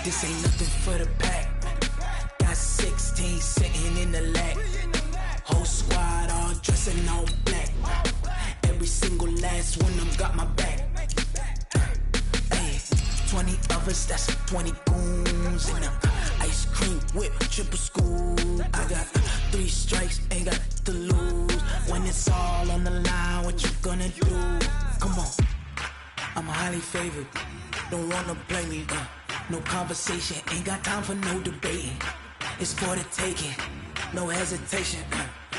This ain't nothing for the pack. Got 16 sitting in the lap. Whole squad all dressing all black. Every single last one of them got my back. Hey, 20 of us, that's 20 goons in them. Ice cream whip, triple school. I got 3 strikes, ain't got to lose. When it's all on the line, what you gonna do? Come on, I'm highly favored. Don't wanna play me, no conversation, ain't got time for no debating. It's for the taking, no hesitation,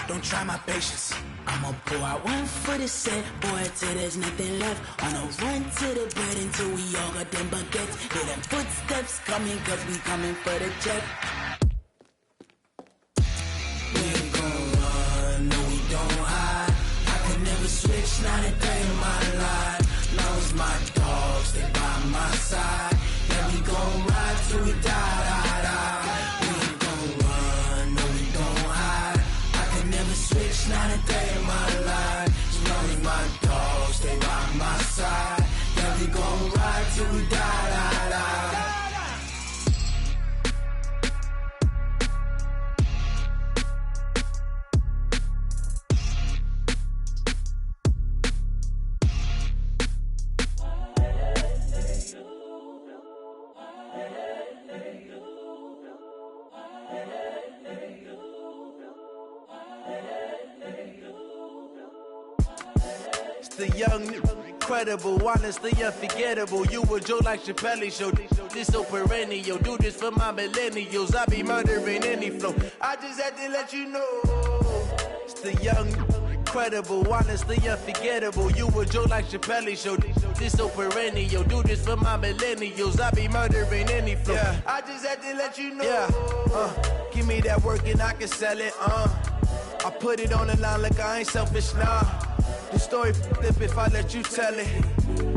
don't try my patience. I'ma pour out one for the set, boy, till there's nothing left. On a run to the bread until we all got them baguettes. Hear them footsteps coming, cause we coming for the check. We ain't gon' run, no we don't hide. I could never switch, not a day in my life. Now it's my dogs, they by my side. Yeah, we gon' ride till we die. We ain't gon' run, no we don't hide. I could never switch, not a day in my life. As long as my dogs, they by my side. Yeah, we gon' ride till we die. The young, incredible, honestly unforgettable. You a Joe like Chappelle show. This so perennial. Do this for my millennials. I be murdering any flow. I just had to let you know. It's the young, incredible, honestly unforgettable. You a Joe like Chappelle show. This so perennial. Do this for my millennials. I be murdering any flow. Yeah. I just had to let you know. Yeah. Give me that work and I can sell it. I put it on the line like I ain't selfish, nah. The story flip if I let you tell it.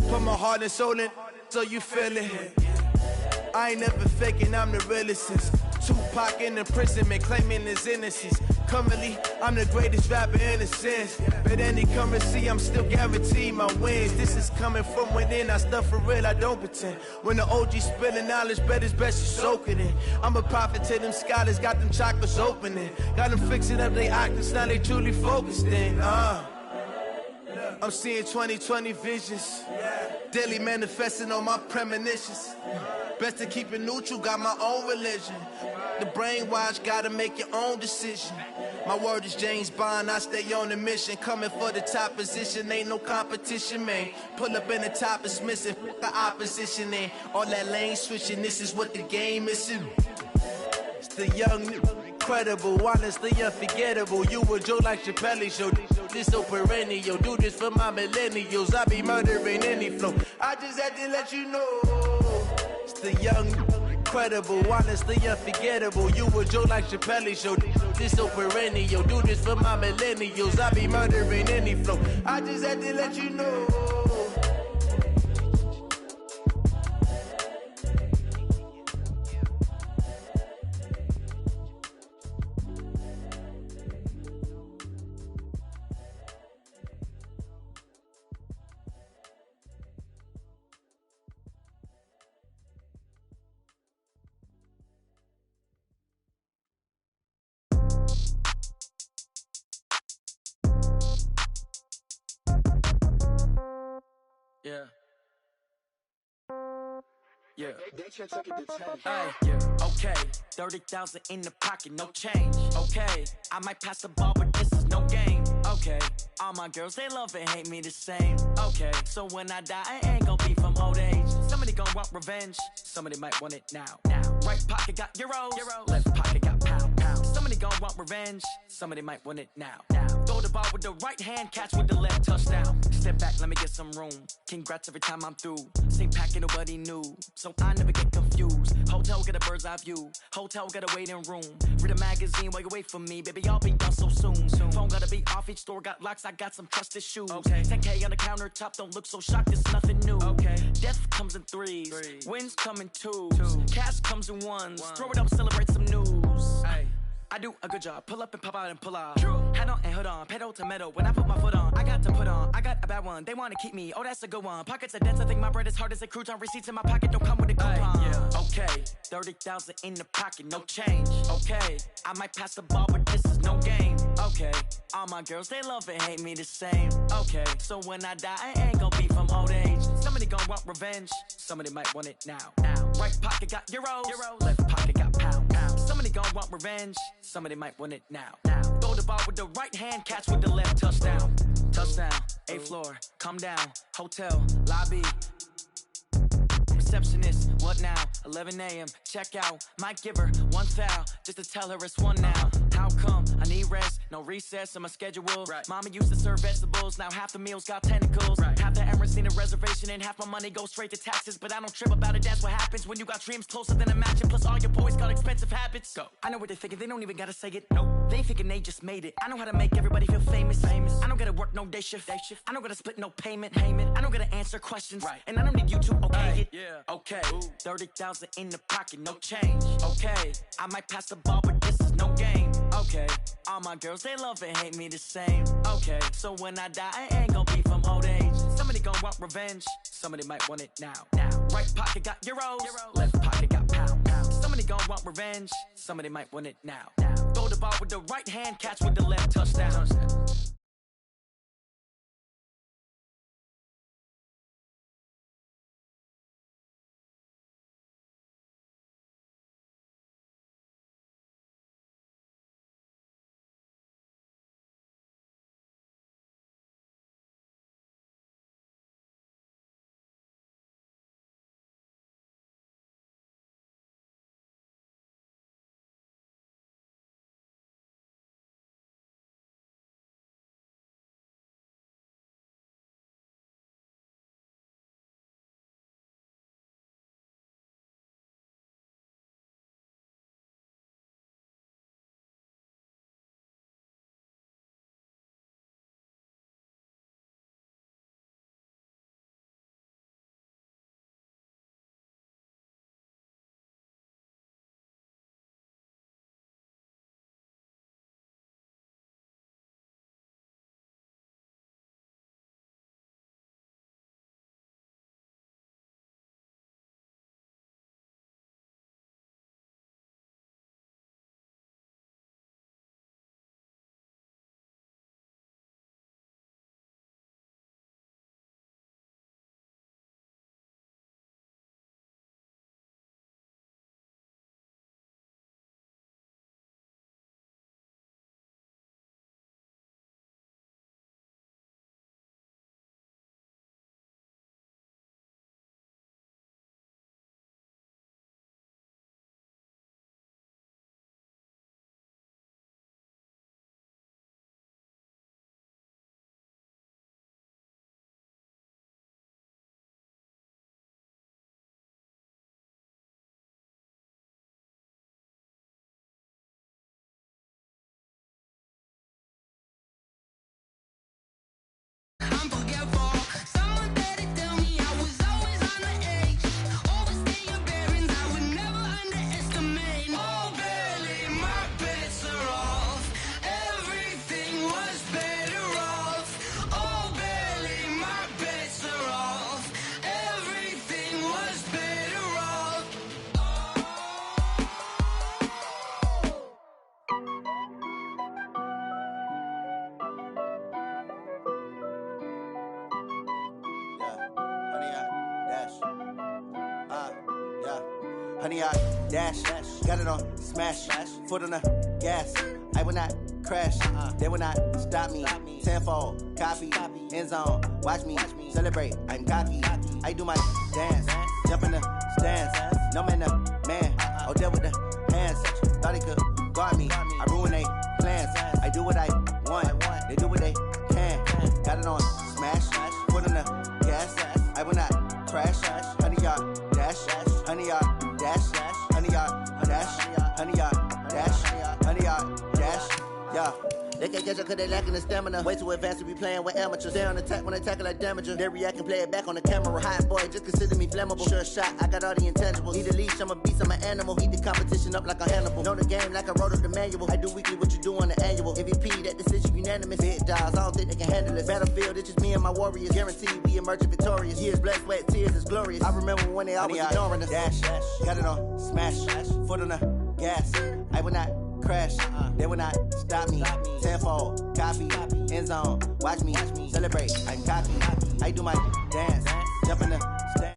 Put my heart and soul in so you feel it. I ain't never faking, I'm the realest since Tupac in imprisonment, claiming his innocence. Currently, I'm the greatest rapper in a sense. But any currency, I'm still guaranteed my wins. This is coming from within, I stuff for real, I don't pretend. When the OG spilling knowledge, bet it's best you soak it in. I'm a prophet to them scholars, got them chakras opening. Got them fixing up they octaves, now they truly focused in. I'm seeing 2020 visions, daily manifesting on my premonitions. Best to keep it neutral, got my own religion. The brainwash, gotta make your own decision. My word is James Bond, I stay on the mission. Coming for the top position, ain't no competition, man. Pull up in the top, it's missing, the opposition in. All that lane switching, this is what the game is. It's the young, incredible, honestly unforgettable. You a Joe like Chappelle show. This so perennial. Do this for my millennials. I be murdering any flow. I just had to let you know. It's the young, incredible, honestly unforgettable. You a Joe like Chappelle show. This so perennial. Do this for my millennials. I be murdering any flow. I just had to let you know. Yeah. Yeah. Hey, yeah. Okay. 30,000 in the pocket, no change. Okay. I might pass the ball, but this is no game. Okay. All my girls, they love and hate me the same. Okay. So when I die, I ain't gonna be from old age. Somebody gonna want revenge. Somebody might want it now. Right pocket got euros. Left pocket got pound. Somebody gonna want revenge. Somebody might want it now. Throw the ball with the right hand, catch with the left, touchdown. Step back, let me get some room. Congrats every time I'm through. Same packet, nobody knew, so I never get confused. Hotel get a bird's eye view. Hotel get a waiting room. Read a magazine while you wait for me, baby. I'll be done so soon. Phone gotta be off. Each store got locks. I got some trusted shoes. Okay. 10K on the countertop. Don't look so shocked. It's nothing new. Okay. Death comes in threes. Wins come in twos. Cash comes in ones. Throw it up, celebrate some news. Hey. I do a good job, pull up and pop out and pull out. Head on and hood on, pedal to metal. When I put my foot on, I got to put on. I got a bad one, they wanna keep me, oh that's a good one. Pockets are dense, I think my bread is hard as a crouton. Receipts in my pocket don't come with a coupon. Okay, 30,000 in the pocket, no change. Okay, I might pass the ball, but this is no game. Okay, all my girls, they love and hate me the same. Okay, so when I die, I ain't gon' be from old age. Somebody gon' want revenge, somebody might want it now. Right pocket got euros, left pocket got pounds. Somebody gon' want revenge, somebody might want it now. Throw the ball with the right hand, catch with the left, touchdown. Touchdown, 8th floor, come down, hotel, lobby. Receptionist, what now? 11 a.m. check out. Might give her one foul just to tell her it's one now. How come? I need rest, no recess in my schedule. Right. Mama used to serve vegetables, now half the meals got tentacles. Right. Half the Emirates need a reservation and half my money goes straight to taxes. But I don't trip about it, that's what happens when you got dreams closer than a match. And plus all your boys got expensive habits. Go. I know what they're thinking, they don't even gotta say it. Nope. They ain't thinking they just made it. I know how to make everybody feel famous. I don't gotta work no day shift. I don't gotta split no payment. I don't gotta answer questions. Right. And I don't need you to okay it. Yeah. Okay, 30,000 in the pocket, no change. Okay, I might pass the ball, but this is no game. Okay, all my girls, they love and hate me the same. Okay, so when I die, I ain't gon' be from old age. Somebody gon' want revenge, somebody might want it now. Right pocket got euros, left pocket got pounds. Somebody gon' want revenge, somebody might want it now. Throw the ball with the right hand, catch with the left, touchdown. Honey, I dash, got it on smash, foot on the gas. I will not crash, they will not stop me. Tenfold, copy, end zone, watch me celebrate. I'm cocky, I do my dance, jump in the stands. No man, the man, oh, deal with the hands. Thought he could guard me, I ruin they plans. I do what I want, they do what they can. Got it on smash, foot on the gas. I will not crash, honey, y'all dash, honey, y'all dash, honey, y'all dash, honey, y'all dash, honey, y'all dash. Yeah, they They can't catch up cause they lacking the stamina. Way too advanced to be playing with amateurs. Stay on attack when they tackle like damager. They react and play it back on the camera. Hot boy, just consider me flammable. Sure shot, I got all the intangibles. Need a leash, I'm a beast, I'm an animal. Eat the competition up like a Hannibal. Know the game like I wrote up the manual. I do weekly what you do on the annual. MVP, that decision unanimous. Big dogs, I don't think they can handle it. Battlefield, it's just me and my warriors. Guaranteed we emerging victorious. Years, blood, sweat, tears is glorious. I remember when they always ignoring us. Dash, got it on, smash, foot on the gas. I will not crash, they will not stop me. Tenfold, copy, end zone, watch me celebrate. I copy, I do my dance, jump in the stand.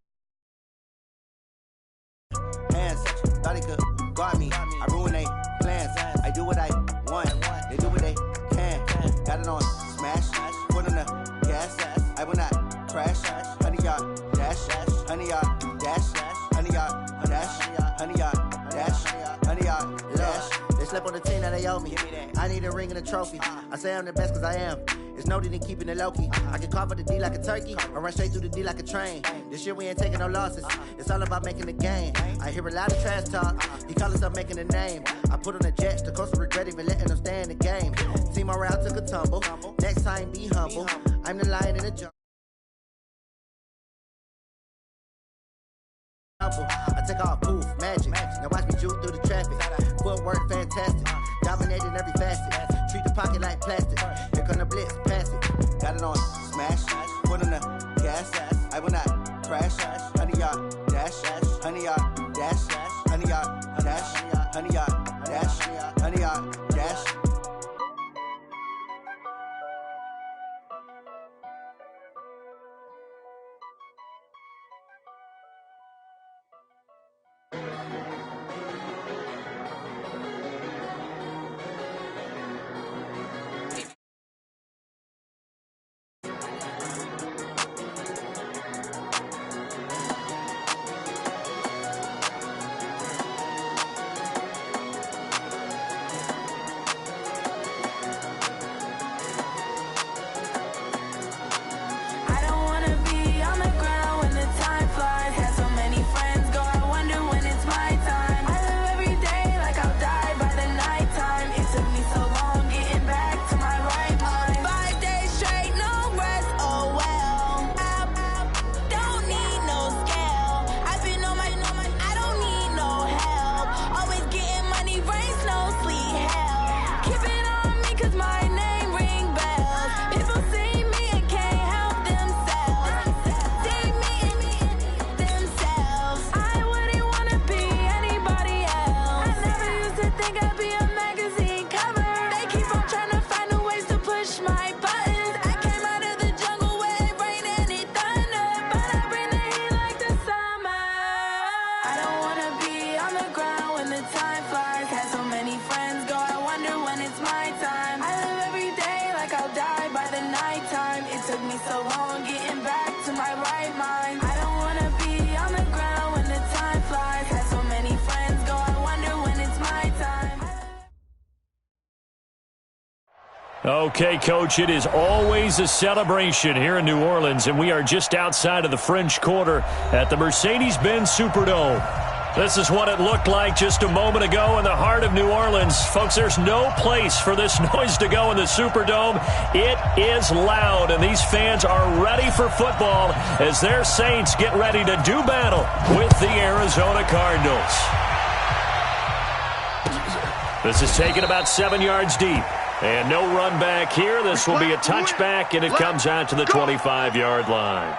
Hands, thought they could guard me. I ruin they plans. I do what I want, they do what they can. Got it on, smash, foot on the gas. I will not crash, 100-yard dash, 100-yard dash, 100-yard dash, 100-yard dash, 100-yard dash. They slept on the team that they owe me. I need a ring and a trophy. I say I'm the best cause I am. It's noted in keeping it low-key. I can carve up the D like a turkey or run straight through the D like a train. This year we ain't taking no losses. It's all about making the game. I hear a lot of trash talk. He call himself making a name. I put on the Jets. The coach will regret even letting them stay in the game. Team morale took a tumble. Next time be humble. I'm the lion in the jungle. I take off, poof, magic. Now watch me juke through the traffic. Footwork fantastic, dominating every facet. Treat the pocket like plastic. Here come the blitz, pass it. Got it on, smash, foot on the gas. I will not crash. 100-yard dash, 100-yard dash, 100-yard dash, 100-yard dash, 100-yard dash. Okay, Coach, it is always a celebration here in New Orleans, and we are just outside of the French Quarter at the Mercedes-Benz Superdome. This is what it looked like just a moment ago in the heart of New Orleans. Folks, there's no place for this noise to go in the Superdome. It is loud, and these fans are ready for football as their Saints get ready to do battle with the Arizona Cardinals. This is taken about 7 yards deep. And no run back here. This will be a touchback, and it comes out to the 25-yard line.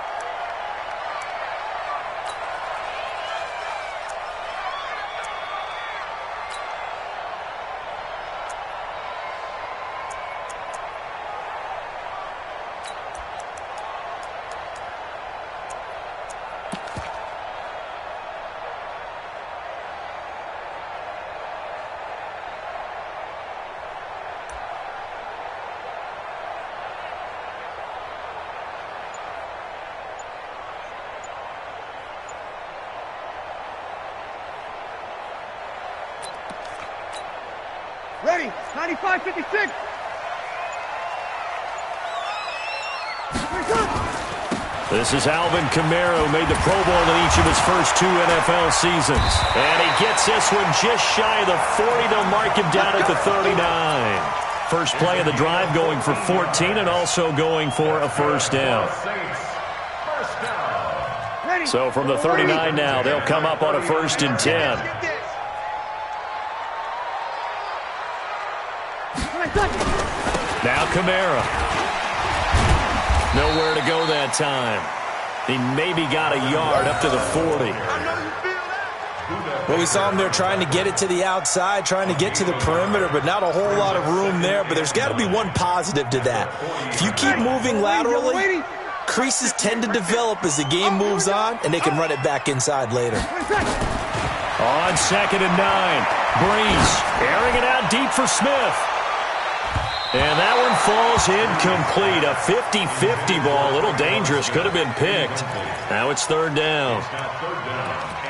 Ready, 95-56. This is Alvin Kamara, who made the Pro Bowl in each of his first 2 NFL seasons. And he gets this one just shy of the 40. They'll mark him down at the 39. first play of the drive, going for 14 and also going for a first down. So from the 39 now, they'll come up on a 1st and 10. Now Kamara. Nowhere to go that time. He maybe got a yard up to the 40. Well, we saw him there trying to get it to the outside, trying to get to the perimeter, but not a whole lot of room there. But there's got to be one positive to that. If you keep moving laterally, creases tend to develop as the game moves on, and they can run it back inside later. On 2nd and 9, Breeze airing it out deep for Smith. And that one falls incomplete. A 50-50 ball, a little dangerous, could have been picked. Now it's 3rd down.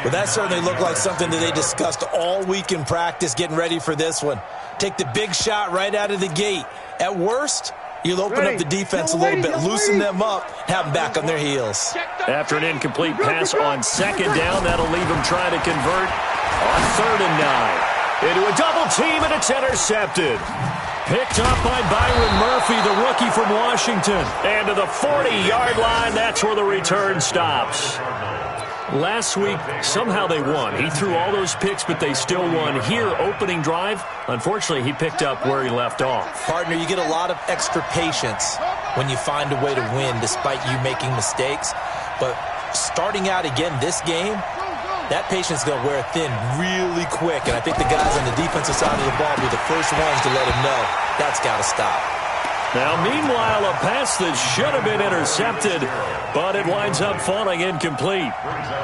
Well, that certainly looked like something that they discussed all week in practice, getting ready for this one. Take the big shot right out of the gate. At worst, you'll open up the defense a little bit, loosen them up, have them back on their heels. After an incomplete pass on 2nd down, that'll leave them trying to convert on 3rd and 9. Into a double team, and it's intercepted. Picked up by Byron Murphy, the rookie from Washington. And to the 40-yard line, that's where the return stops. Last week, somehow they won. He threw all those picks, but they still won. Here, opening drive, unfortunately, he picked up where he left off. Partner, you get a lot of extra patience when you find a way to win despite you making mistakes. But starting out again this game, that patience is going to wear thin really quick. And I think the guys on the defensive side of the ball will be the first ones to let him know that's got to stop. Now, meanwhile, a pass that should have been intercepted, but it winds up falling incomplete.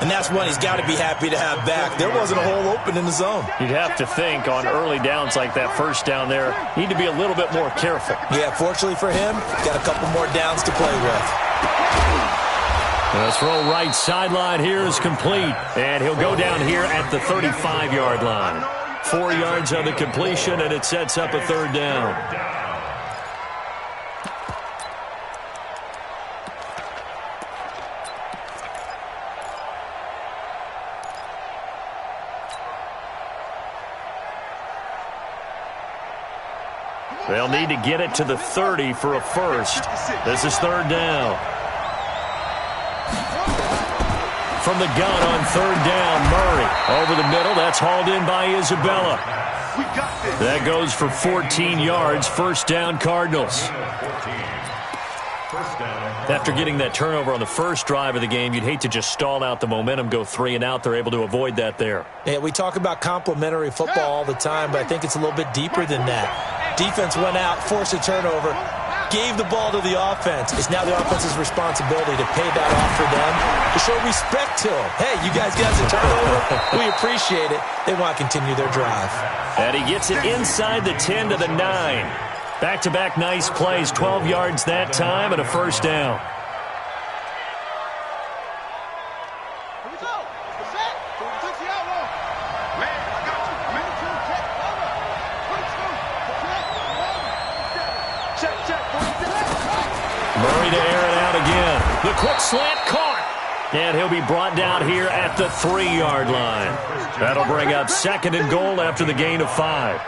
And that's one he's got to be happy to have back. There wasn't a hole open in the zone. You'd have to think on early downs like that first down there, need to be a little bit more careful. Yeah, fortunately for him, got a couple more downs to play with. The throw right sideline here is complete, and he'll go down here at the 35-yard line. 4 yards on the completion, and it sets up a 3rd down. They'll need to get it to the 30 for a first. This is 3rd down. From the gun on 3rd down, Murray. Over the middle, that's hauled in by Isabella. That goes for 14 yards, 1st down Cardinals. After getting that turnover on the first drive of the game, you'd hate to just stall out the momentum, go 3 and out. They're able to avoid that there. Yeah, we talk about complementary football all the time, but I think it's a little bit deeper than that. Defense went out, forced a turnover, gave the ball to the offense. It's now the offense's responsibility to pay that off for them, to show respect to them. Hey, you guys got a turnover. We appreciate it. They want to continue their drive. And he gets it inside the 10 to the 9. Back-to-back nice plays, 12 yards that time and a 1st down. Murray to air it out again. The quick slant caught. And he'll be brought down here at the 3-yard line. That'll bring up 2nd and goal after the gain of 5.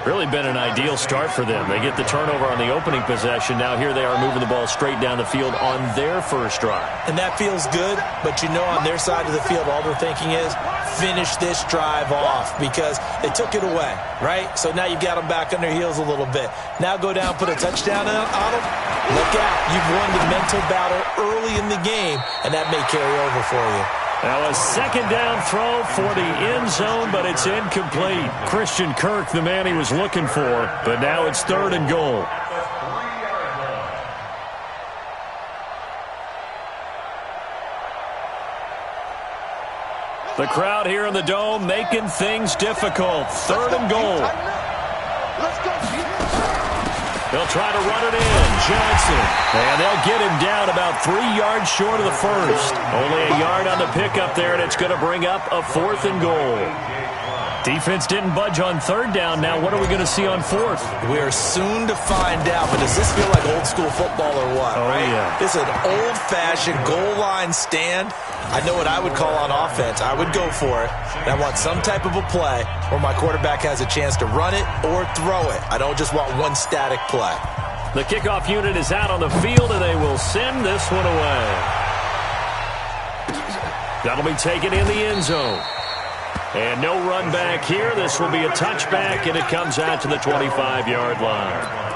Really been an ideal start for them. They get the turnover on the opening possession. Now here they are moving the ball straight down the field on their first drive. And that feels good, but you know on their side of the field all they're thinking is finish this drive off because they took it away, right? So now you've got them back on their heels a little bit. Now go down, put a touchdown on them. Look out. You've won the mental battle early in the game, and that may carry over for you. Now a 2nd down throw for the end zone, but it's incomplete. Christian Kirk, the man he was looking for, but now it's 3rd and goal. The crowd here in the Dome making things difficult. 3rd and goal. They'll try to run it in. Johnson. And they'll get him down about 3 yards short of the first. Only a yard on the pickup there, and it's going to bring up a 4th and goal. Defense didn't budge on third down. Now what are we going to see on fourth? We're soon to find out, but does this feel like old school football or what? Oh, right? Yeah. This is an old-fashioned goal line stand. I know what I would call on offense. I would go for it. And I want some type of a play where my quarterback has a chance to run it or throw it. I don't just want one static play. The kickoff unit is out on the field, and they will send this one away. That'll be taken in the end zone. And no run back here. This will be a touchback, and it comes out to the 25-yard line.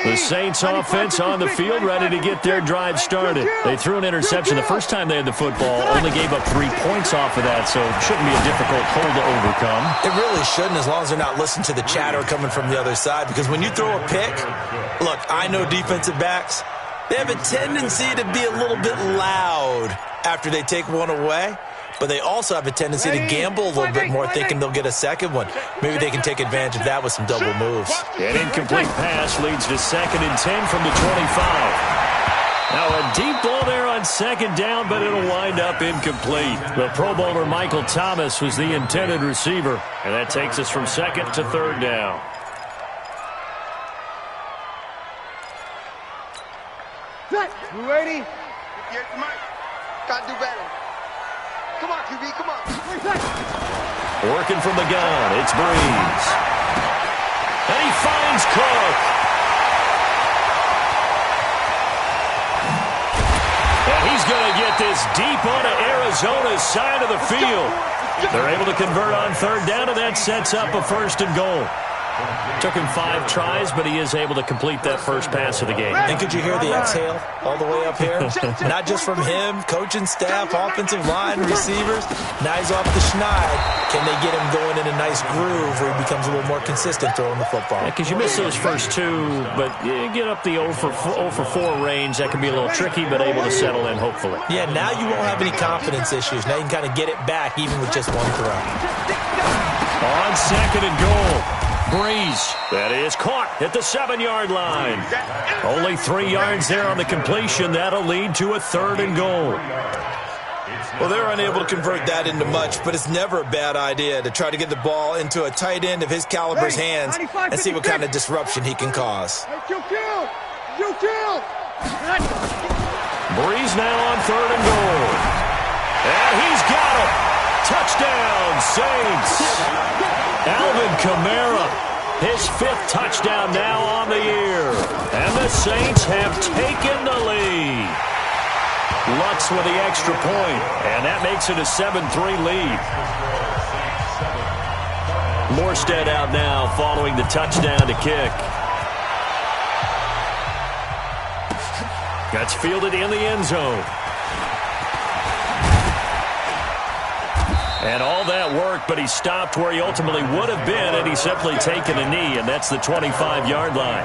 The Saints offense on the field, ready to get their drive started. They threw an interception the first time they had the football, only gave up 3 points off of that, so it shouldn't be a difficult hole to overcome. It really shouldn't, as long as they're not listening to the chatter coming from the other side, because when you throw a pick, look, I know defensive backs, they have a tendency to be a little bit loud after they take one away, but they also have a tendency to gamble a little bit more, thinking they'll get a second one. Maybe they can take advantage of that with some double moves. An incomplete pass leads to 2nd and 10 from the 25. Now a deep ball there on 2nd down, but it'll wind up incomplete. The Pro Bowler Michael Thomas was the intended receiver, and that takes us from 2nd to 3rd down. You ready? Here's Mike. Gotta do better. Come on, QB, come on. Working from the gun, it's Breeze. And he finds Cook. And he's going to get this deep onto Arizona's side of the field. They're able to convert on 3rd down, and that sets up a 1st and goal. Took him 5 tries, but he is able to complete that first pass of the game. And could you hear the exhale all the way up here? Not just from him, coaching staff, offensive line, receivers. Now he's off the schneid. Can they get him going in a nice groove where he becomes a little more consistent throwing the football? Because you miss those first 2, but you get up the 0 for 4 range. That can be a little tricky, but able to settle in, hopefully. Yeah, now you won't have any confidence issues. Now you can kind of get it back even with just one throw. On 2nd and goal. Breeze, that is caught at the 7-yard line. Only 3 yards there on the completion. That'll lead to a 3rd and goal. Well, they're unable to convert that into much, but it's never a bad idea to try to get the ball into a tight end of his caliber's hands and see what kind of disruption he can cause. You kill! Breeze now on 3rd and goal. And he's got it. Touchdown, Saints. Alvin Kamara, his 5th touchdown now on the year. And the Saints have taken the lead. Lutz with the extra point, and that makes it a 7-3 lead. Morstead out now following the touchdown to kick. That's fielded in the end zone. And all that work, but he stopped where he ultimately would have been, and he's simply taken a knee, and that's the 25-yard line.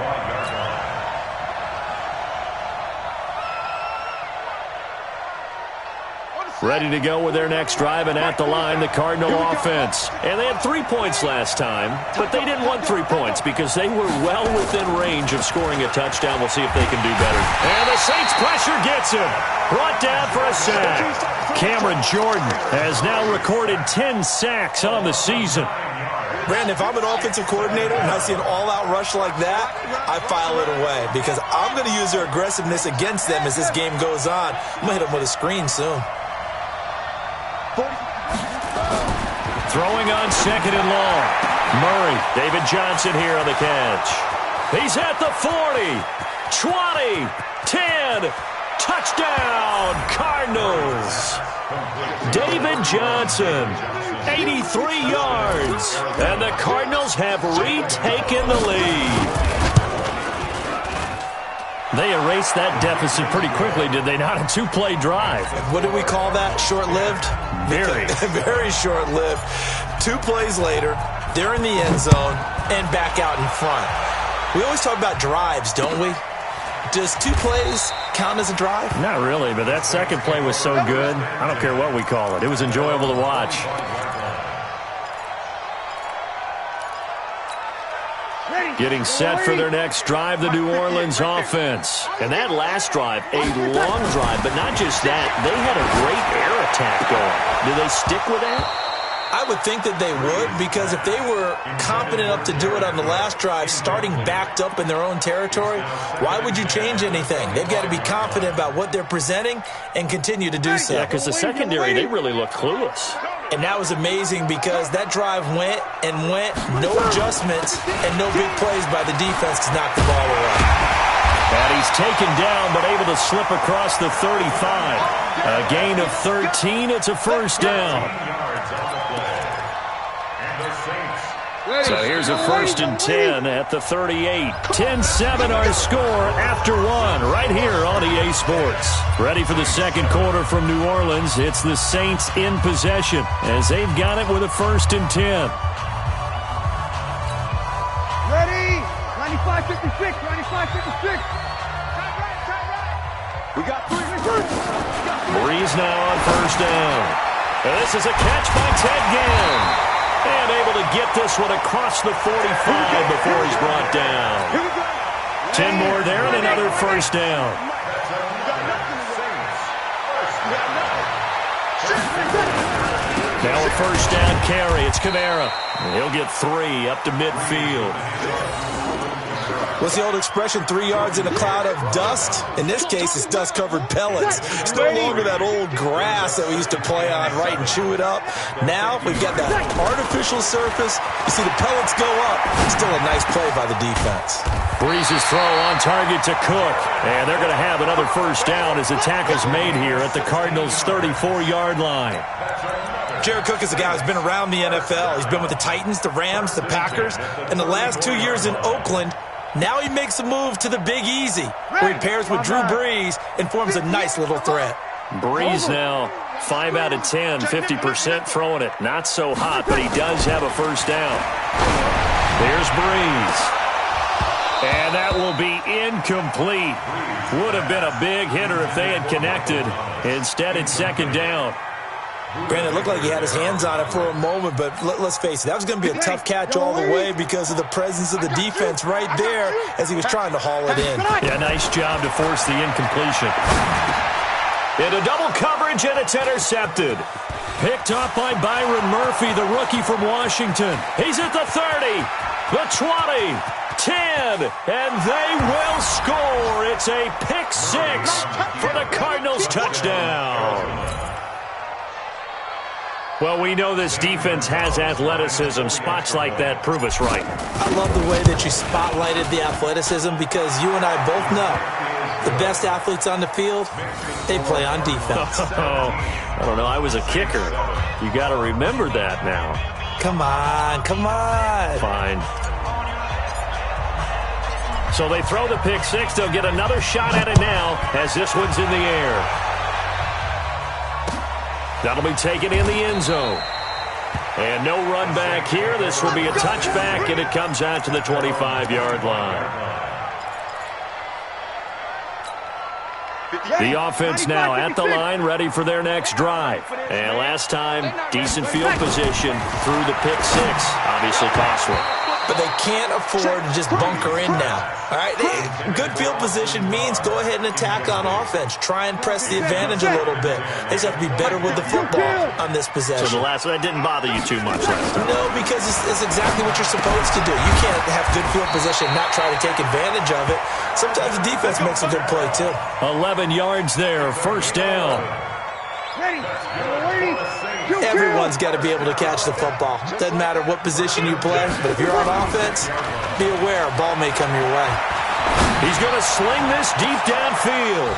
Ready to go with their next drive, and at the line, the Cardinal offense. And they had 3 points last time, but they didn't want 3 points because they were well within range of scoring a touchdown. We'll see if they can do better. And the Saints pressure gets him. Brought down for a sack. Cameron Jordan has now recorded 10 sacks on the season. Brandon, if I'm an offensive coordinator and I see an all-out rush like that, I file it away because I'm going to use their aggressiveness against them as this game goes on. I'm going to hit them with a screen soon. Throwing on 2nd and long. Murray, David Johnson here on the catch. He's at the 40, 20, 10, touchdown, Cardinals. David Johnson, 83 yards, and the Cardinals have retaken the lead. They erased that deficit pretty quickly, did they not? A 2-play drive. What do we call that? Short-lived? Very. Very short-lived. 2 plays later, they're in the end zone and back out in front. We always talk about drives, don't we? Does 2 plays count as a drive? Not really, but that second play was so good. I don't care what we call it. It was enjoyable to watch. Getting set for their next drive, the New Orleans offense. And that last drive, a long drive, but not just that. They had a great air attack going. Do they stick with that? I would think that they would, because if they were confident enough to do it on the last drive, starting backed up in their own territory, why would you change anything? They've got to be confident about what they're presenting and continue to do so. Yeah, because the secondary, they really look clueless. And that was amazing because that drive went and went, no adjustments, and no big plays by the defense to knock the ball away. And he's taken down, but able to slip across the 35. A gain of 13. It's a first down. So here's a 1st and 10 at the 38. 10-7 our score after one right here on EA Sports. Ready for the second quarter from New Orleans. It's the Saints in possession as they've got it with a 1st and 10. Ready? 95-56, 95-56. We got Breeze now on 1st down. And this is a catch by Ted Ginn. And able to get this one across the 45 before he's brought down. 10 more there and another 1st down. Now a 1st down carry. It's Kamara. He'll get 3 up to midfield. What's the old expression, 3 yards in a cloud of dust? In this case, it's dust-covered pellets. It's no longer that old grass that we used to play on, right, and chew it up. Now we've got that artificial surface. You see the pellets go up. Still a nice play by the defense. Breeze's throw on target to Cook. And they're going to have another 1st down as the tackle's made here at the Cardinals' 34-yard line. Jared Cook is a guy who's been around the NFL. He's been with the Titans, the Rams, the Packers. In the last 2 years in Oakland, now he makes a move to the Big Easy, where he pairs with Drew Brees and forms a nice little threat. Breeze now 5 out of 10, 50% throwing it. Not so hot, but he does have a 1st down. There's Breeze. And that will be incomplete. Would have been a big hitter if they had connected. Instead, it's 2nd down. Granted, it looked like he had his hands on it for a moment, but let's face it, that was going to be a tough catch all the way because of the presence of the defense right there as he was trying to haul it in. Yeah, nice job to force the incompletion. Into double coverage, and it's intercepted. Picked up by Byron Murphy, the rookie from Washington. He's at the 30, the 20, 10, and they will score. It's a pick 6 for the Cardinals touchdown. Well, we know this defense has athleticism. Spots like that prove us right. I love the way that you spotlighted the athleticism because you and I both know the best athletes on the field, they play on defense. I don't know. I was a kicker. You got to remember that now. Come on, come on. Fine. So they throw the pick 6. They'll get another shot at it now as this one's in the air. That'll be taken in the end zone. And no run back here. This will be a touchback, and it comes out to the 25-yard line. The offense now at the line, ready for their next drive. And last time, decent field position through the pick 6. Obviously costly. But they can't afford to just bunker in now. All right, good field position means go ahead and attack on offense. Try and press the advantage a little bit. They just have to be better with the football on this possession. So the last one, that didn't bother you too much last time? No, because it's exactly what you're supposed to do. You can't have good field position and not try to take advantage of it. Sometimes the defense makes a good play, too. 11 yards there, 1st down. Everyone's got to be able to catch the football. Doesn't matter what position you play, but if you're on offense, be aware a ball may come your way. He's going to sling this deep downfield.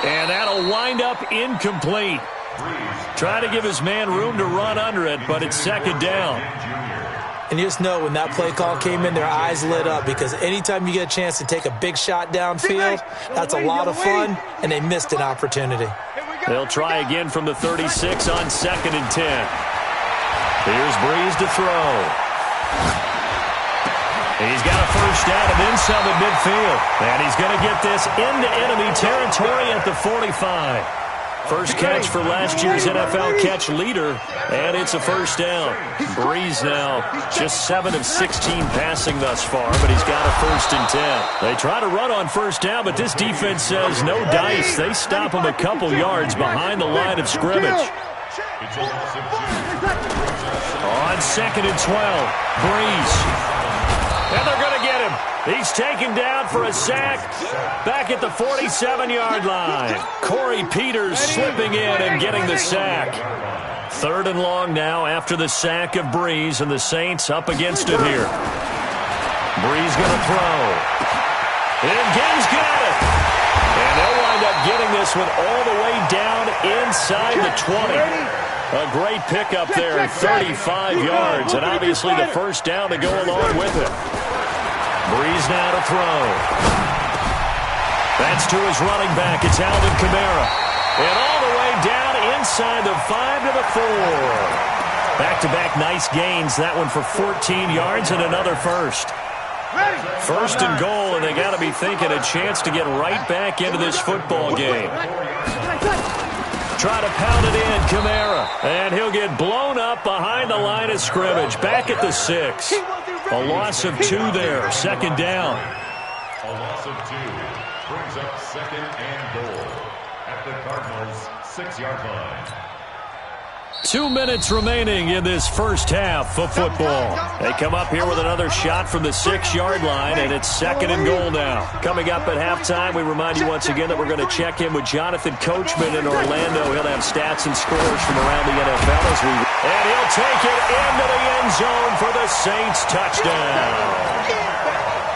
And that'll wind up incomplete. Try to give his man room to run under it, but it's 2nd down. And you just know when that play call came in, their eyes lit up because anytime you get a chance to take a big shot downfield, that's a lot of fun, and they missed an opportunity. They'll try again from the 36 on 2nd and 10. Here's Breeze to throw. He's got a 1st down and then some at midfield. And he's going to get this into enemy territory at the 45. First catch for last year's NFL catch leader, and it's a first down. Breeze now just 7 of 16 passing thus far, but he's got a 1st and 10. They try to run on first down, but this defense says no dice. They stop him a couple yards behind the line of scrimmage. On 2nd and 12, Breeze. And they're going to get him. He's taken down for a sack back at the 47-yard line. Corey Peters slipping in and getting the sack. 3rd and long now after the sack of Breeze, and the Saints up against it here. Breeze going to throw. And Gibbs got it. And they'll wind up getting this one all the way down inside the 20. A great pickup there, 35 yards, and obviously the first down to go along with it. Breeze now to throw. That's to his running back. It's Alvin Kamara. And all the way down inside the 5 to the 4. Back-to-back nice gains. That one for 14 yards and another first. 1st and goal, and they got to be thinking a chance to get right back into this football game. Try to pound it in, Kamara. And he'll get blown up behind the line of scrimmage. Back at the 6. A loss of 2 there. 2nd down. A loss of 2 brings up 2nd and goal at the Cardinals' 6-yard line. 2 minutes remaining in this first half of football. They come up here with another shot from the 6-yard line, and it's 2nd and goal now. Coming up at halftime, we remind you once again that we're going to check in with Jonathan Coachman in Orlando. He'll have stats and scores from around the NFL as we... And he'll take it into the end zone for the Saints touchdown.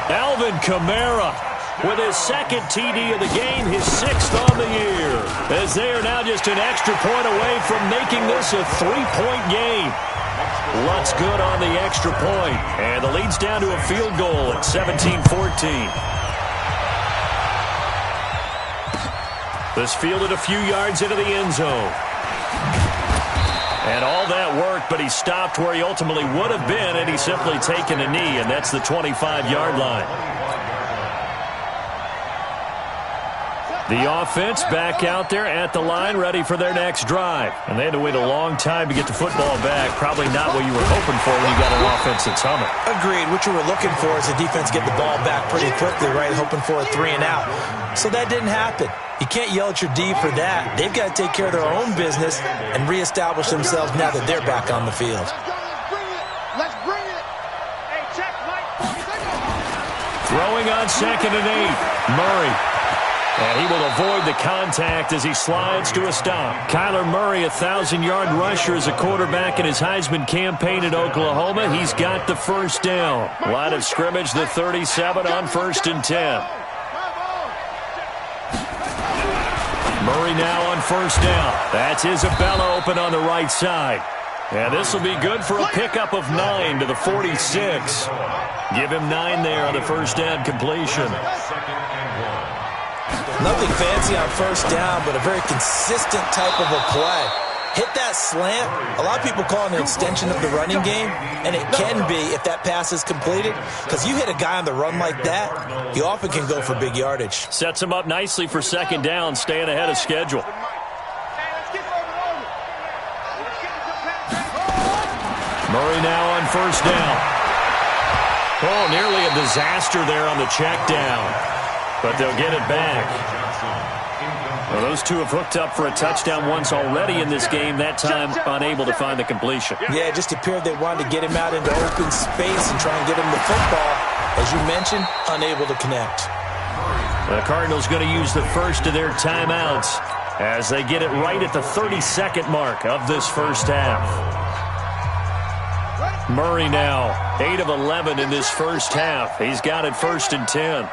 Alvin Kamara with his 2nd TD of the game, his 6th on the year, as they are now just an extra point away from making this a 3-point game. Lutz good on the extra point, and the lead's down to a field goal at 17-14. This fielded a few yards into the end zone. And all that work, but he stopped where he ultimately would have been, and he's simply taken a knee, and that's the 25-yard line. The offense back out there at the line, ready for their next drive. And they had to wait a long time to get the football back. Probably not what you were hoping for when you got an offense that's humming. Agreed. What you were looking for is the defense get the ball back pretty quickly, right? Hoping for a 3 and out. So that didn't happen. You can't yell at your D for that. They've got to take care of their own business and reestablish themselves now that they're back on the field. Let's bring it. Hey, check, Mike. Throwing on 2nd and 8. Murray. And he will avoid the contact as he slides to a stop. Kyler Murray, a 1,000-yard rusher as a quarterback in his Heisman campaign at Oklahoma. He's got the first down. Line of scrimmage, the 37 on 1st and 10. Murray now on 1st down. That's Isabella open on the right side. And this will be good for a pickup of 9 to the 46. Give him 9 there on the first down completion. Nothing fancy on 1st down, but a very consistent type of a play. Hit that slant. A lot of people call it an extension of the running game, and it can be if that pass is completed, because you hit a guy on the run like that, he often can go for big yardage. Sets him up nicely for 2nd down, staying ahead of schedule. Murray now on 1st down. Oh, nearly a disaster there on the check down, but they'll get it back. Well, those two have hooked up for a touchdown once already in this game, that time unable to find the completion. Yeah, it just appeared they wanted to get him out into open space and try and get him the football. As you mentioned, unable to connect. The Cardinals going to use the first of their timeouts as they get it right at the 32nd mark of this first half. Murray now, 8 of 11 in this first half. He's got it 1st and 10.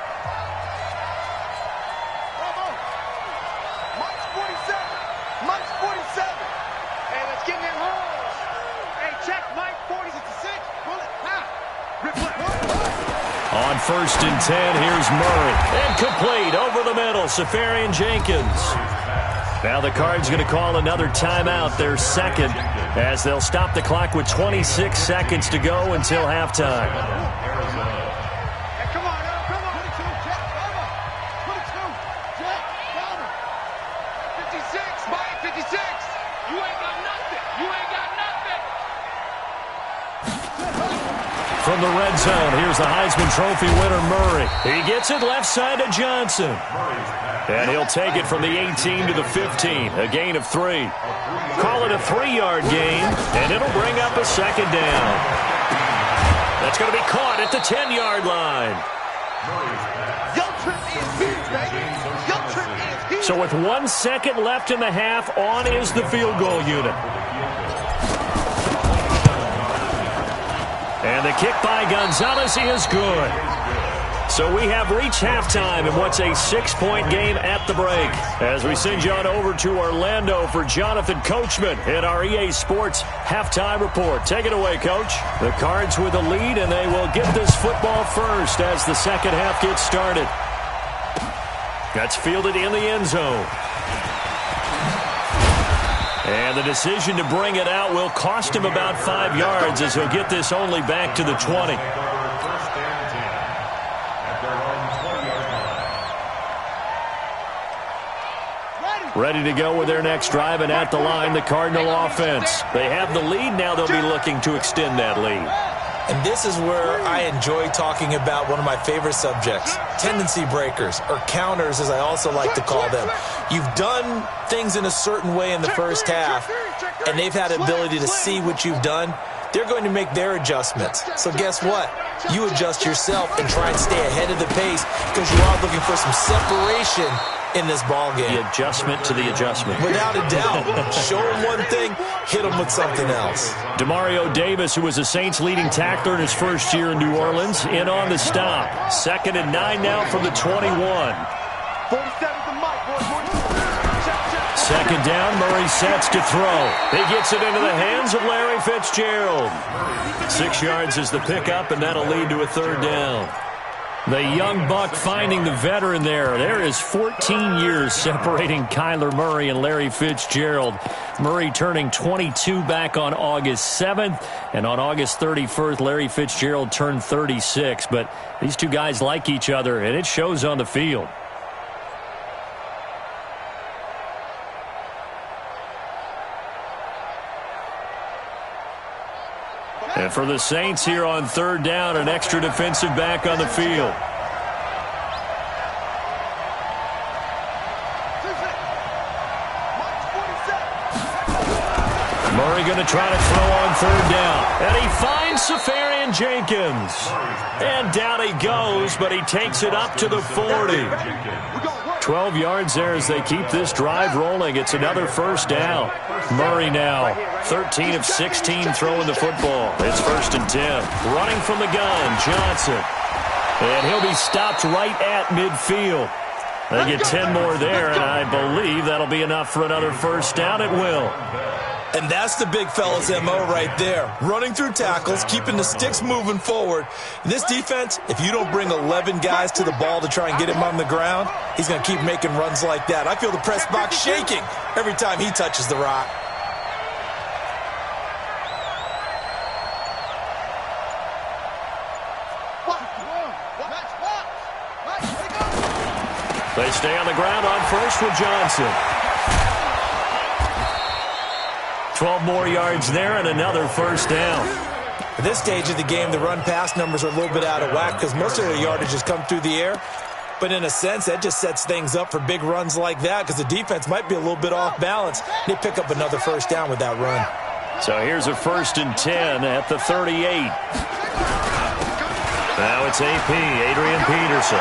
On 1st and 10, here's Murray. And complete over the middle, Safarian Jenkins. Now the Cards going to call another timeout, their 2nd, as they'll stop the clock with 26 seconds to go until halftime. Come on, come on. 22, 56, Mike. the red zone. Here's the Heisman Trophy winner, Murray. He gets it left side to Johnson. And he'll take it from the 18 to the 15, a gain of 3. Call it a 3-yard gain, and it'll bring up a second down. That's going to be caught at the 10-yard line. So with 1 second left in the half, on is the field goal unit. And the kick by Gonzalez is good. So we have reached halftime in what's a 6-point game at the break. As we send you on over to Orlando for Jonathan Coachman in our EA Sports Halftime Report. Take it away, Coach. The Cards with the lead, and they will get this football first as the second half gets started. That's fielded in the end zone. And the decision to bring it out will cost him about 5 yards as he'll get this only back to the 20. Ready to go with their next drive, and at the line, the Cardinal offense. They have the lead. Now they'll be looking to extend that lead. And this is where I enjoy talking about one of my favorite subjects, tendency breakers, or counters as I also like to call them. You've done things in a certain way in the first half, and they've had the ability to see what you've done. They're going to make their adjustments. So guess what? You adjust yourself and try and stay ahead of the pace because you are looking for some separation in this ball game. The adjustment to the adjustment. Without a doubt. Show them one thing, hit them with something else. Demario Davis, who was the Saints' leading tackler in his first year in New Orleans, in on the stop. 2nd and 9 now from the 21. 47's the mic, boys. 2nd down, Murray sets to throw. He gets it into the hands of Larry Fitzgerald. 6 yards is the pickup, and that'll lead to a 3rd down. The young buck finding the veteran there. There is 14 years separating Kyler Murray and Larry Fitzgerald. Murray turning 22 back on August 7th. And on August 31st, Larry Fitzgerald turned 36. But these two guys like each other, and it shows on the field. And for the Saints here on 3rd down, an extra defensive back on the field. Murray going to try to throw on 3rd down. And he finds Safarian Jenkins. And down he goes, but he takes it up to the 40. 12 yards there as they keep this drive rolling. It's another 1st down. Murray now 13 of 16 throwing the football. It's 1st and 10. Running from the gun, Johnson. And he'll be stopped right at midfield. They get 10 more there, and I believe that'll be enough for another 1st down. It will. And that's the big fella's MO right there. Running through tackles, keeping the sticks moving forward. In this defense, if you don't bring 11 guys to the ball to try and get him on the ground, he's going to keep making runs like that. I feel the press box shaking every time he touches the rock. They stay on the ground on 1st with Johnson. 12 more yards there and another 1st down. At this stage of the game, the run-pass numbers are a little bit out of whack because most of their yardage has come through the air. But in a sense, that just sets things up for big runs like that because the defense might be a little bit off balance. They pick up another 1st down with that run. So here's a 1st and 10 at the 38. Now it's AP, Adrian Peterson.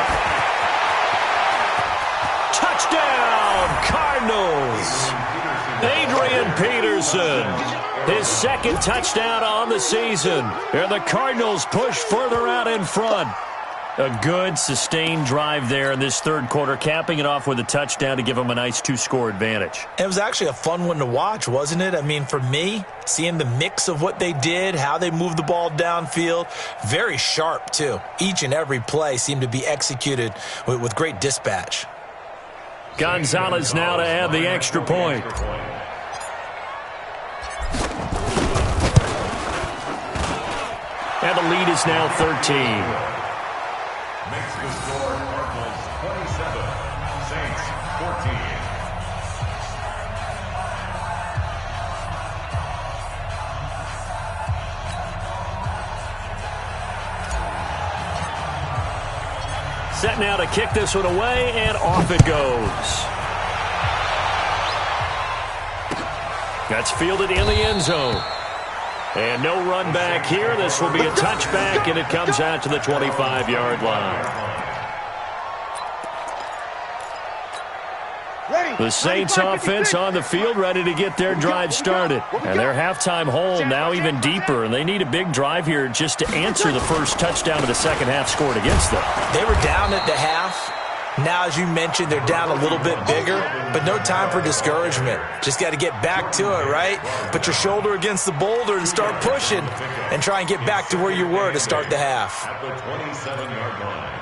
Touchdown, Cardinals! Adrian Peterson, his 2nd touchdown on the season. And the Cardinals push further out in front. A good, sustained drive there in this 3rd quarter, capping it off with a touchdown to give them a nice 2-score advantage. It was actually a fun one to watch, wasn't it? I mean, for me, seeing the mix of what they did, how they moved the ball downfield, very sharp, too. Each and every play seemed to be executed with great dispatch. Gonzalez now to add the extra point. And the lead is now 13. Makes the score Cardinals 27, Saints 14. Set now to kick this one away, and off it goes. That's fielded in the end zone. And no run back here. This will be a touchback, and it comes out to the 25-yard line. The Saints offense on the field, ready to get their drive started. And their halftime hole now even deeper, and they need a big drive here just to answer the first touchdown of the second half scored against them. They were down at the half. Now, as you mentioned, they're down a little bit bigger, but no time for discouragement. Just got to get back to it, right? Put your shoulder against the boulder and start pushing and try and get back to where you were to start the half. At the 27-yard line.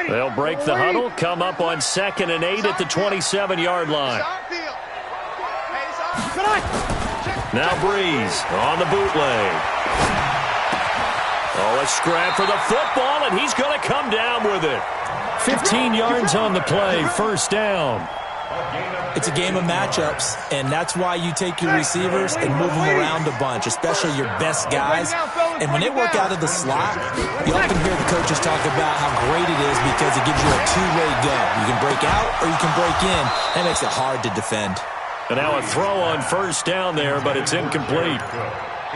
They'll break the huddle, come up on 2nd and 8 at the 27-yard line. Now Breeze on the bootleg. Oh, a scrap for the football, and he's going to come down with it. 15 yards on the play, first down. It's a game of matchups, and that's why you take your receivers and move them around a bunch, especially your best guys. And when they work out of the slot, you often hear the coaches talk about how great it is because it gives you a two-way go. You can break out or you can break in. That makes it hard to defend. And now a throw on first down there, but it's incomplete.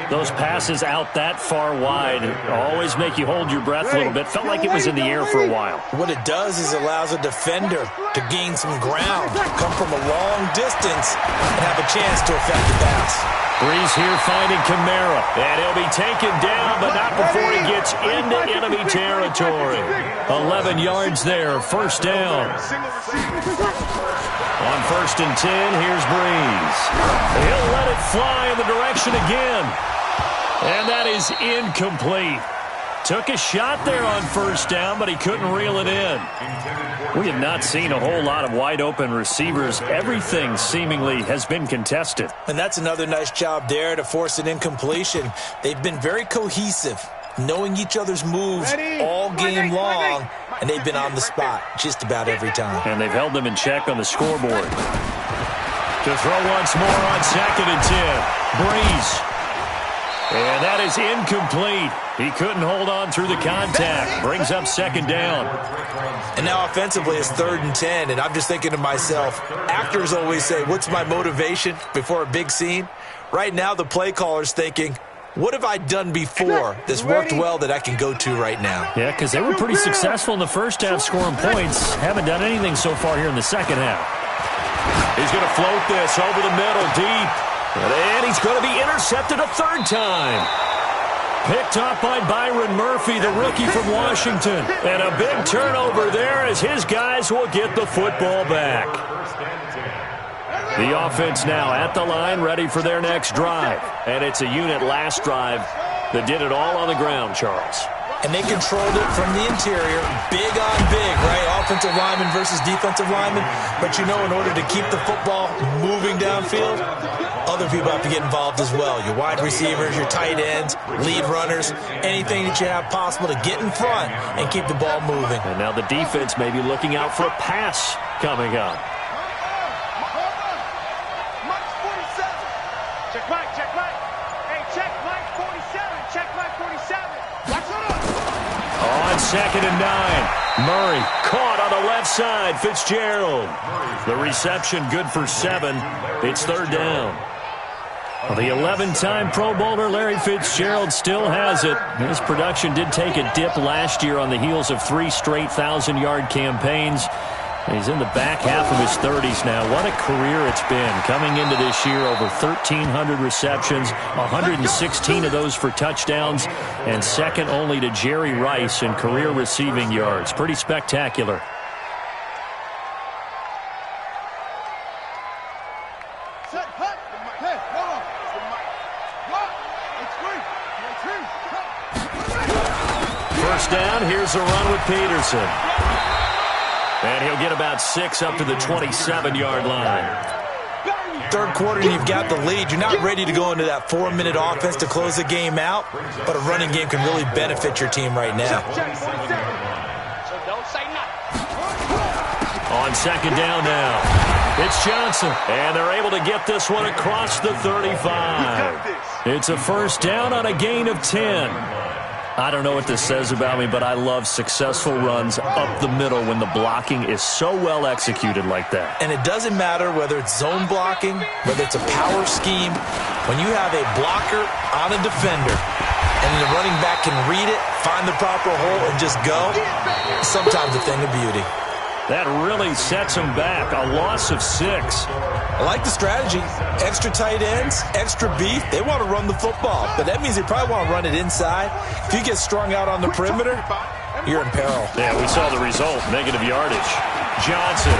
Those passes out that far wide always make you hold your breath a little bit. Felt like it was in the air for a while. What it does is it allows a defender to gain some ground, come from a long distance, and have a chance to affect the pass. Breeze here finding Kamara, and he'll be taken down, but not before he gets into enemy territory. 11 yards there, first down. On 1st and 10, here's Breeze. He'll let it fly in the direction again. And that is incomplete. Took a shot there on first down, but he couldn't reel it in. We have not seen a whole lot of wide-open receivers. Everything seemingly has been contested. And that's another nice job there to force an incompletion. They've been very cohesive, knowing each other's moves all game long, and they've been on the spot just about every time. And they've held them in check on the scoreboard. To throw once more on 2nd and 10. Breeze. And that is incomplete. He couldn't hold on through the contact. Brings up 2nd down. And now offensively it's 3rd and 10, and I'm just thinking to myself, actors always say, what's my motivation before a big scene? Right now the play caller's thinking, what have I done before that's worked well that I can go to right now? Yeah, because they were pretty successful in the first half scoring points. Haven't done anything so far here in the second half. He's going to float this over the middle deep. And he's going to be intercepted a 3rd time. Picked up by Byron Murphy, the rookie from Washington. And a big turnover there as his guys will get the football back. The offense now at the line, ready for their next drive. And it's a unit last drive that did it all on the ground, Charles. And they controlled it from the interior, big on big, right? Offensive lineman versus defensive lineman. But you know, in order to keep the football moving downfield, other people have to get involved as well. Your wide receivers, your tight ends, lead runners, anything that you have possible to get in front and keep the ball moving. And now the defense may be looking out for a pass coming up. Check Mike. Hey, check Mike 47. Check Mike 47. Watch it up. On 2nd and 9. Murray caught on the left side. Fitzgerald. The reception good for 7. It's 3rd down. Well, the 11-time Pro Bowler Larry Fitzgerald still has it. His production did take a dip last year on the heels of 3 straight 1,000-yard campaigns. He's in the back half of his 30s now. What a career it's been. Coming into this year, over 1,300 receptions, 116 of those for touchdowns, and second only to Jerry Rice in career receiving yards. Pretty spectacular. First down, here's a run with Peterson. And he'll get about 6 up to the 27-yard line. Third quarter, and you've got the lead. You're not ready to go into that 4-minute offense to close the game out, but a running game can really benefit your team right now. On 2nd down now, it's Johnson, and they're able to get this one across the 35. It's a first down on a gain of 10. I don't know what this says about me, but I love successful runs up the middle when the blocking is so well executed like that. And it doesn't matter whether it's zone blocking, whether it's a power scheme. When you have a blocker on a defender and the running back can read it, find the proper hole, and just go, sometimes a thing of beauty. That really sets him back. A loss of 6. I like the strategy. Extra tight ends, extra beef. They want to run the football, but that means they probably want to run it inside. If you get strung out on the perimeter, you're in peril. Yeah, we saw the result. Negative yardage. Johnson.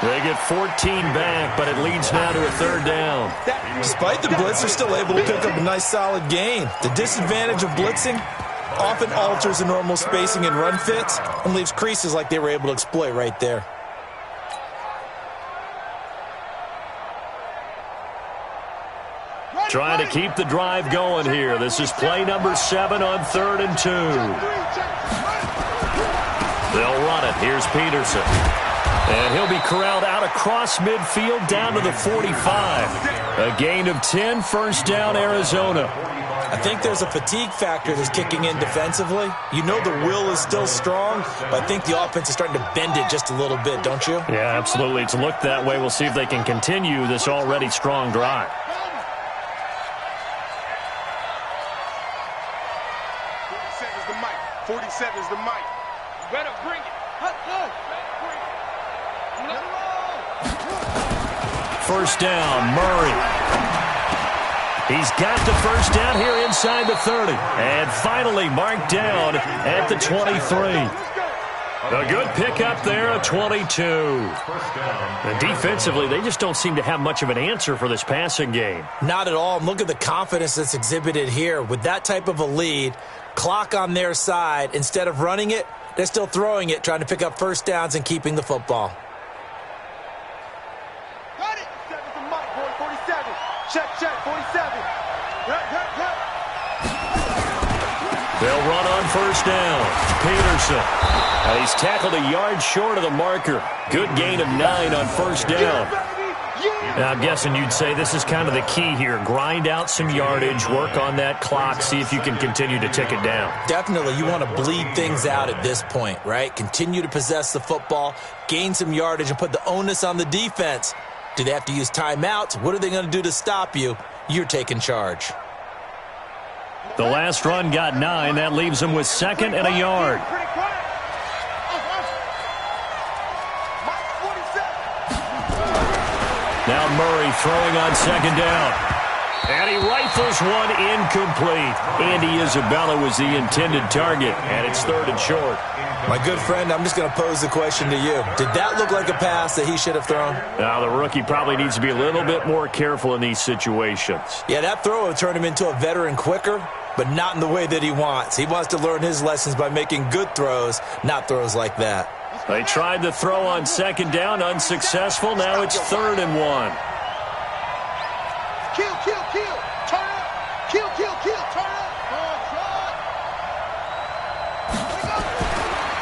They get 14 back, but it leads now to a 3rd down. Despite the blitz, they're still able to pick up a nice, solid gain. The disadvantage of blitzing often alters the normal spacing and run fits and leaves creases like they were able to exploit right there. Trying to keep the drive going here. This is play number 7 on 3rd and 2. They'll run it. Here's Peterson. And he'll be corralled out across midfield down to the 45. A gain of 10, 1st down, Arizona. I think there's a fatigue factor that's kicking in defensively. You know the will is still strong, but I think the offense is starting to bend it just a little bit, don't you? Yeah, absolutely. It's looked that way. We'll see if they can continue this already strong drive. 47 is the mic. 47 is the mic. You better bring it. First down, Murray. He's got the first down here inside the 30. And finally marked down at the 23. A good pickup there at 22. And defensively, they just don't seem to have much of an answer for this passing game. Not at all. And look at the confidence that's exhibited here. With that type of a lead, clock on their side, instead of running it, they're still throwing it, trying to pick up first downs and keeping the football. Got it. 7's the mic, boy. 47. Check, 47. They'll run on first down. Peterson. And he's tackled a yard short of the marker. Good gain of 9 on first down. Now, I'm guessing you'd say this is kind of the key here. Grind out some yardage, work on that clock, see if you can continue to tick it down. Definitely, you want to bleed things out at this point, right? Continue to possess the football, gain some yardage, and put the onus on the defense. Do they have to use timeouts? What are they going to do to stop you? You're taking charge. The last run got 9. That leaves them with 2nd and a yard. Now Murray throwing on 2nd down. And he rifles one incomplete. Andy Isabella was the intended target, and it's 3rd and short. My good friend, I'm just going to pose the question to you. Did that look like a pass that he should have thrown? Now, the rookie probably needs to be a little bit more careful in these situations. Yeah, that throw would turn him into a veteran quicker, but not in the way that he wants. He wants to learn his lessons by making good throws, not throws like that. They tried the throw on 2nd down, unsuccessful. Now it's 3rd and 1. Kill, turn up. Kill, turn up.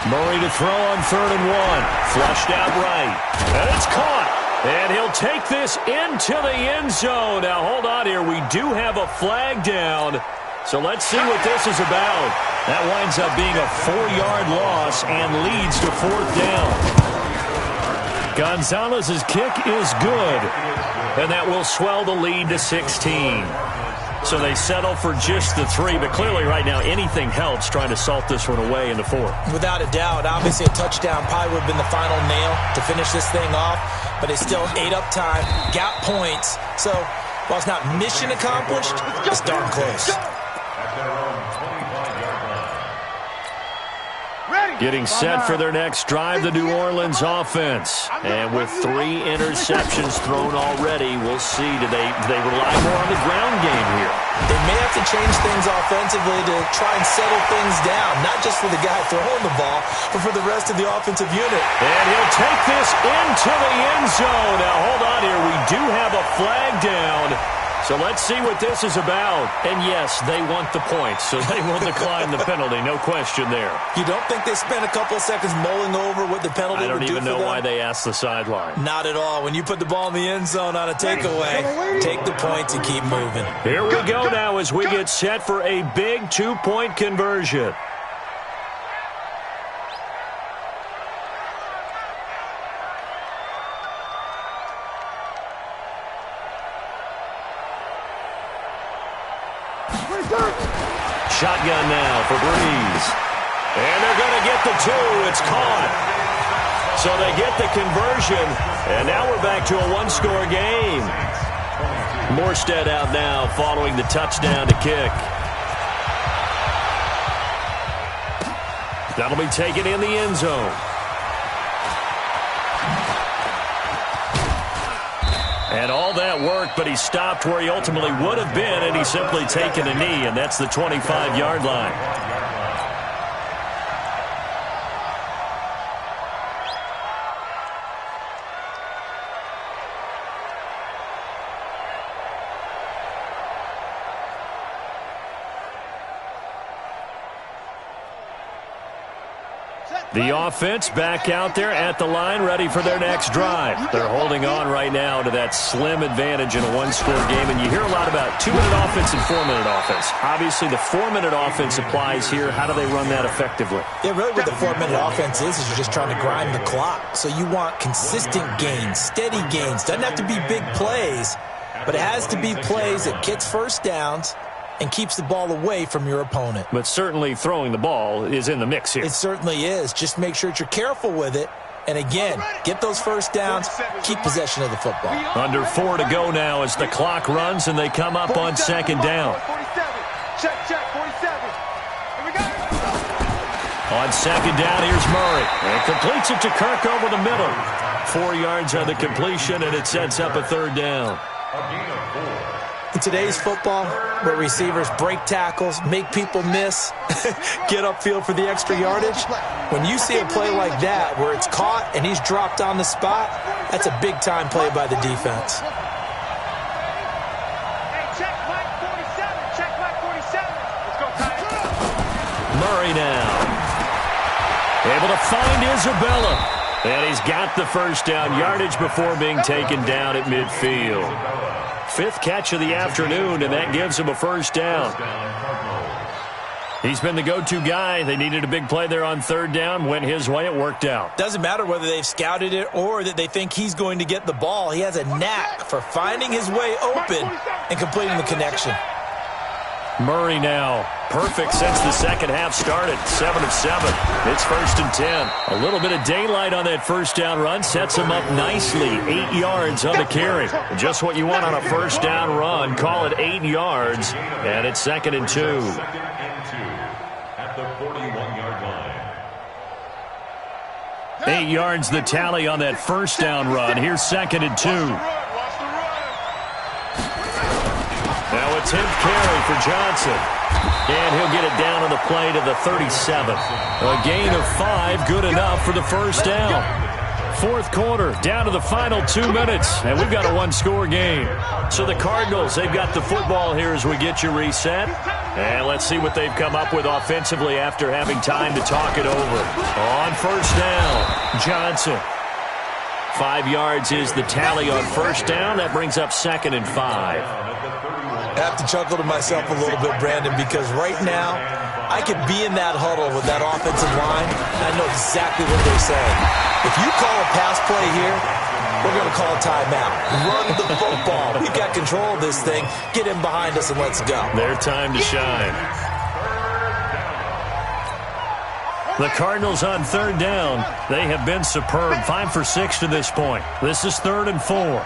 Murray to throw on 3rd and 1. Flushed out right. And it's caught. And he'll take this into the end zone. Now, hold on here. We do have a flag down. So let's see what this is about. That winds up being a 4-yard loss and leads to 4th down. Gonzalez's kick is good. And that will swell the lead to 16. So they settle for just the 3, but clearly right now anything helps trying to salt this one away in the 4th. Without a doubt, obviously a touchdown probably would have been the final nail to finish this thing off, but it's still ate up time, got points. So while it's not mission accomplished, it's darn close. Getting set for their next drive, the New Orleans offense. And with 3 interceptions thrown already, we'll see. Do they rely more on the ground game here? They may have to change things offensively to try and settle things down, not just for the guy throwing the ball, but for the rest of the offensive unit. And he'll take this into the end zone. Now, hold on here. We do have a flag down. So let's see what this is about. And yes, they want the points, so they will decline the penalty. No question there. You don't think they spent a couple of seconds mulling over what the penalty would do for them? I don't even know why they asked the sideline. Not at all. When you put the ball in the end zone on a takeaway, take the points and keep moving. Here we go now as we get set for a big 2-point conversion. Shotgun now for Breeze. And they're going to get the 2. It's caught. So they get the conversion. And now we're back to a 1-score game. Morstead out now following the touchdown to kick. That'll be taken in the end zone. And all that work, but he stopped where he ultimately would have been, and he's simply taken a knee, and that's the 25-yard line. The offense back out there at the line, ready for their next drive. They're holding on right now to that slim advantage in a 1-score game, and you hear a lot about 2-minute offense and 4-minute offense. Obviously, the 4-minute offense applies here. How do they run that effectively? Yeah, really what the 4-minute offense is you're just trying to grind the clock. So you want consistent gains, steady gains. Doesn't have to be big plays, but it has to be plays that gets first downs and keeps the ball away from your opponent. But certainly throwing the ball is in the mix here. It certainly is. Just make sure that you're careful with it. And again, get those first downs, keep possession of the football. Under 4 to go now as the clock runs and they come up on second down. 47. Check, 47. Here we go. On second down, here's Murray. And completes it to Kirk over the middle. 4 yards on the completion, and it sets up a third down. In today's football, where receivers break tackles, make people miss, get upfield for the extra yardage, when you see a play like that where it's caught and he's dropped on the spot, that's a big-time play by the defense. Hey, check Mike 47. Check Mike 47. Let's go, Ty. Murray now. Able to find Isabella. And he's got the first down yardage before being taken down at midfield. 5th catch of the afternoon, and that gives him a first down. He's been the go-to guy. They needed a big play there on third down. Went his way. It worked out. Doesn't matter whether they've scouted it or that they think he's going to get the ball. He has a knack for finding his way open and completing the connection. Murray now. Perfect since the second half started. 7 of 7. It's 1st and 10. A little bit of daylight on that first down run. Sets him up nicely. 8 yards on the carry. Just what you want on a first down run. Call it 8 yards. And it's 2nd and 2. At the 41-yard line. 8 yards the tally on that first down run. Here's 2nd and 2. Now a 10th carry for Johnson. And he'll get it down on the play to the 37. A gain of 5, good enough for the first down. 4th quarter, down to the final 2 minutes, and we've got a 1-score game. So the Cardinals, they've got the football here as we get you reset. And let's see what they've come up with offensively after having time to talk it over. On first down, Johnson. 5 yards is the tally on first down. That brings up 2nd and 5. I have to chuckle to myself a little bit, Brandon, because right now I could be in that huddle with that offensive line, and I know exactly what they're saying. If you call a pass play here, we're going to call a timeout. Run the football. We've got control of this thing. Get in behind us and let's go. Their time to shine. The Cardinals on third down. They have been superb. 5 for 6 to this point. This is 3rd and 4.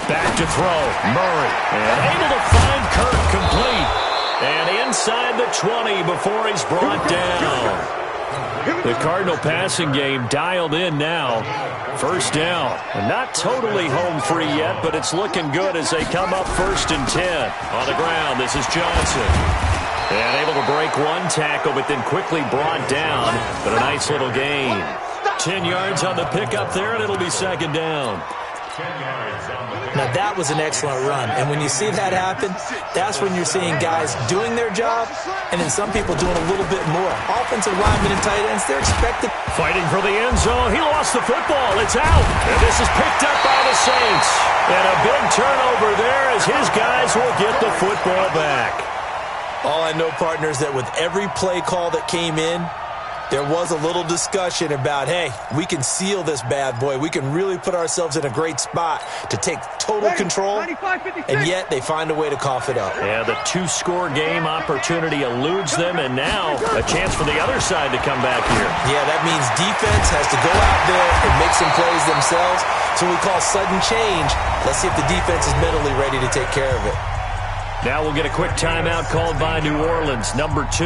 Back to throw, Murray, and able to find Kirk complete. And inside the 20 before he's brought down. The Cardinal passing game dialed in now. First down. Not totally home free yet, but it's looking good as they come up 1st and 10. On the ground, this is Johnson. And able to break one tackle, but then quickly brought down. But a nice little gain. 10 yards on the pickup there, and it'll be second down. Now, that was an excellent run. And when you see that happen, that's when you're seeing guys doing their job and then some people doing a little bit more. Offensive linemen and tight ends, they're expected. Fighting for the end zone. He lost the football. It's out. And this is picked up by the Saints. And a big turnover there as his guys will get the football back. All I know, partners, that with every play call that came in, there was a little discussion about, hey, we can seal this bad boy. We can really put ourselves in a great spot to take total control, and yet they find a way to cough it up. Yeah, the two-score game opportunity eludes them, and now a chance for the other side to come back here. Yeah, that means defense has to go out there and make some plays themselves. So we call sudden change. Let's see if the defense is mentally ready to take care of it. Now we'll get a quick timeout called by New Orleans, number 2,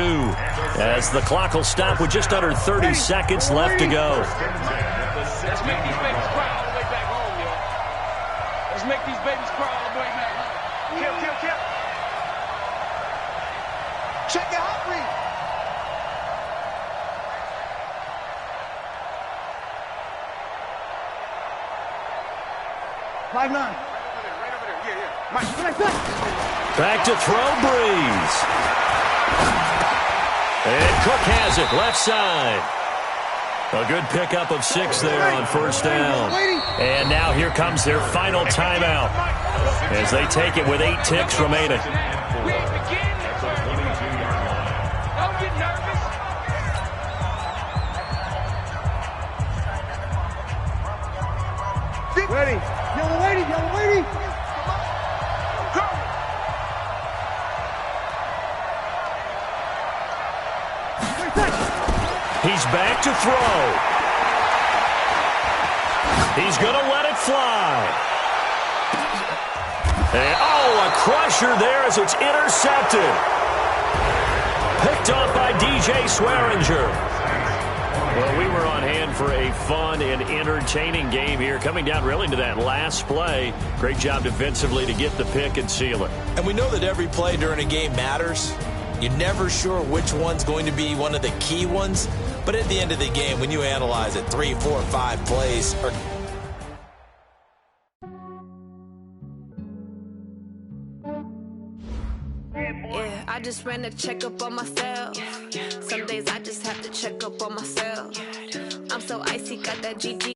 as the clock will stop with just under 30 seconds left to go. Let's make these babies cry all the way back home, yo. Let's make these babies cry all the way back home. Kill. Check your hot read. Right over there. Yeah. Mike. Back to throw, Breeze. And Cook has it, left side. A good pickup of 6 there on first down. And now here comes their final timeout as they take it with 8 ticks remaining. Ready. Yellow lady. He's back to throw. He's going to let it fly. And, a crusher there as it's intercepted. Picked off by DJ Swearinger. Well, we were on hand for a fun and entertaining game here, coming down really to that last play. Great job defensively to get the pick and seal it. And we know that every play during a game matters. You're never sure which one's going to be one of the key ones. But at the end of the game, when you analyze it, 3, 4, 5 plays are... Yeah, I just ran a checkup on myself. Some days I just have to check up on myself. I'm so icy, got that GG.